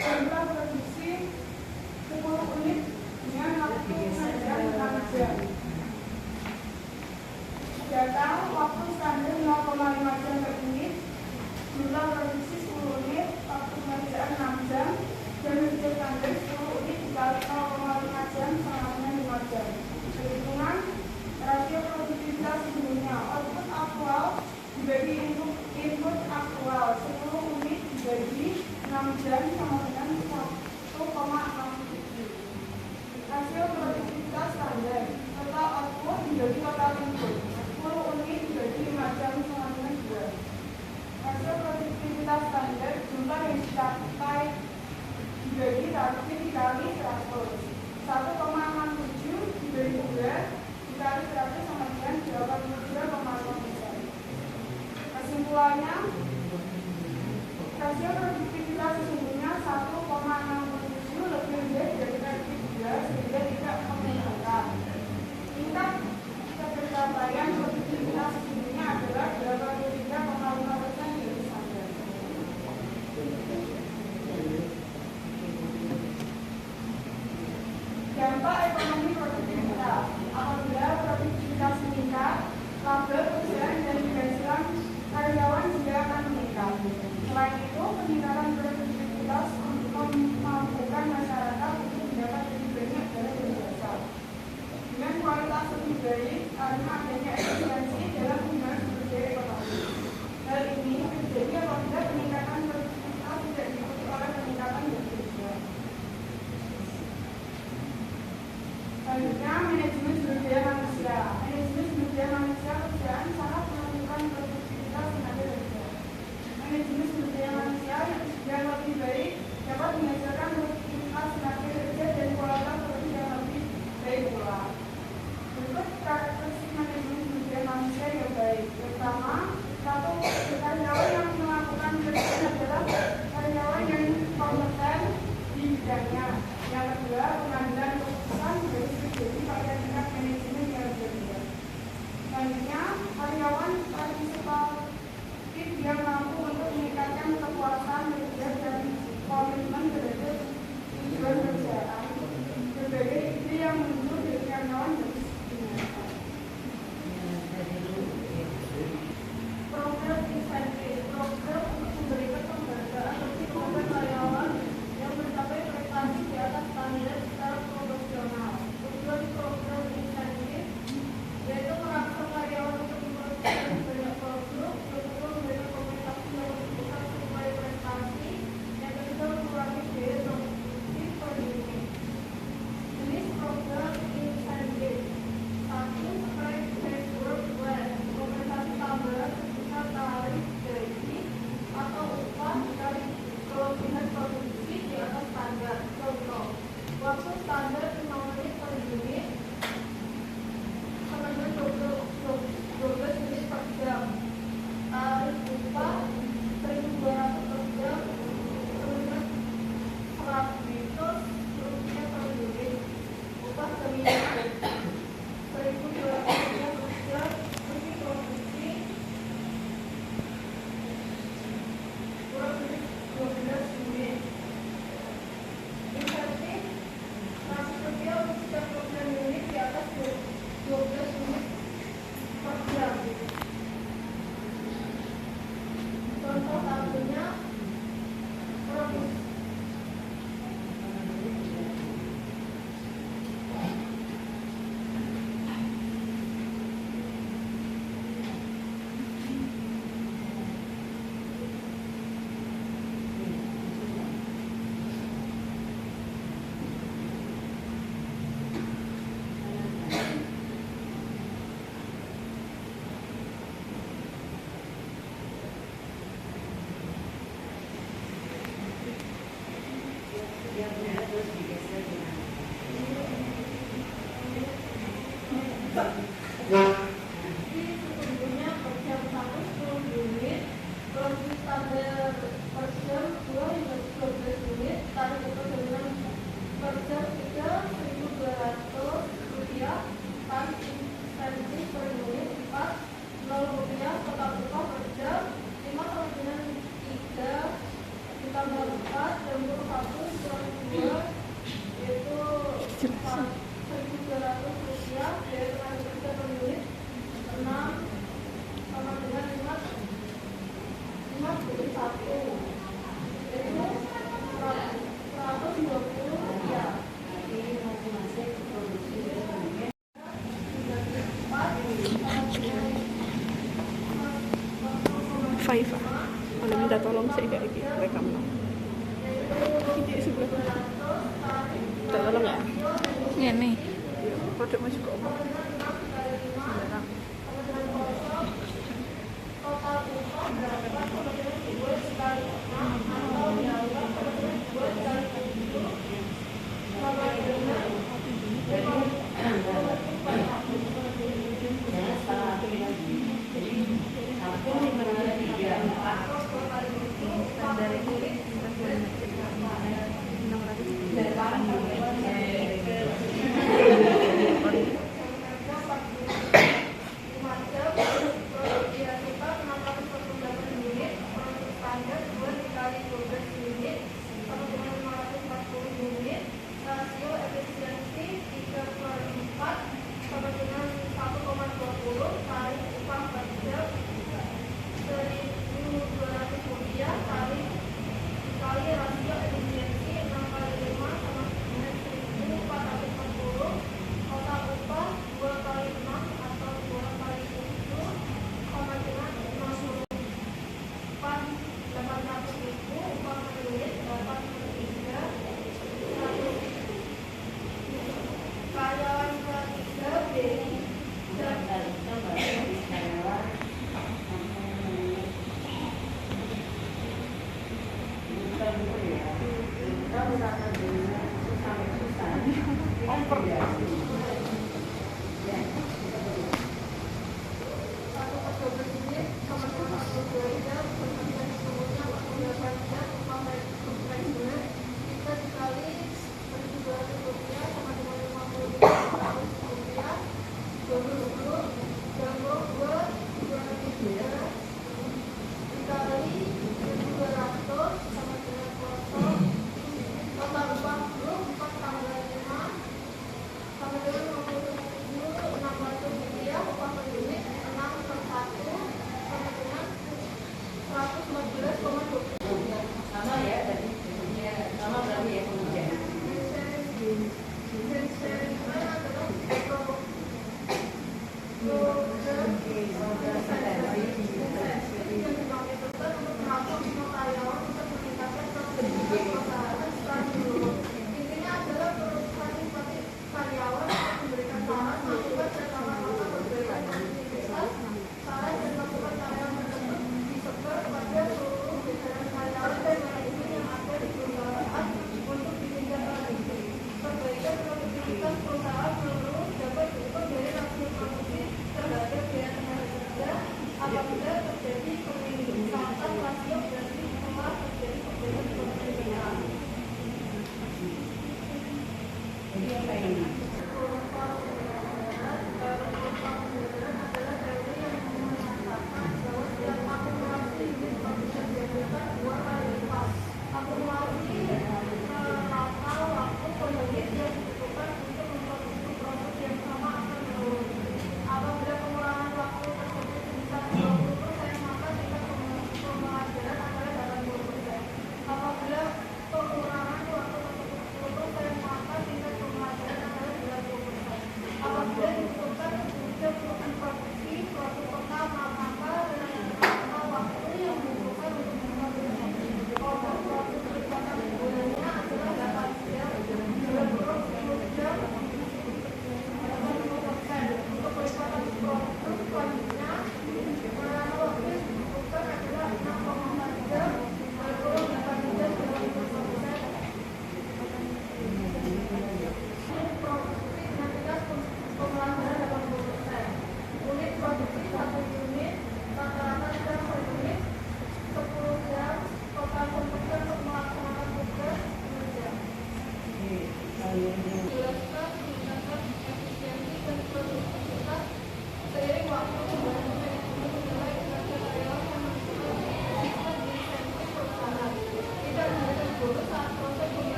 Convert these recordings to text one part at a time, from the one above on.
jumlah produksi 10 unit dengan waktu pengerjaan 6 jam. Data waktu standar 0,5 jam per unit, jumlah produksi 10 unit, waktu pengerjaan 6 jam, dan kerja standar 10 unit dikali 0,5 jam sama dengan 5 jam. Perhitungan rasio produktivitas sesungguhnya, output aktual dibagi input aktual 10 unit dibagi 6 jam sama dengan 1,67. Rasio produktivitas standar total output dibagi total input 10 unit dibagi 5 jam sama dengan 2. Rasio produktivitas standar jumlah yang dicapai dibagi target dikali 100 1,67 dibagi 2 dikali 100 sama dengan 82,5%. Kesimpulannya, rasio produktivitas sesungguhnya 1,67 lebih rendah dari target 2 sehingga tidak memberikan. Tingkat pencapaian produktivitas sesungguhnya adalah 83,5% dari standar. Dampak ekonomi produktivitas. Apabila produktivitas meningkat, laba perusahaan dan penghasilan karyawan juga akan meningkat. Selain itu, peningkatan produktivitas memampukan masyarakat untuk mendapat lebih banyak dari jasa dengan kualitas lebih baik karena adanya efisiensi dalam penggunaan sumber daya ekonomi. Hal ini terjadi apabila peningkatan produktivitas tidak diikuti oleh peningkatan gaji. Ngene. Produkmu juga apa?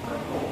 Satu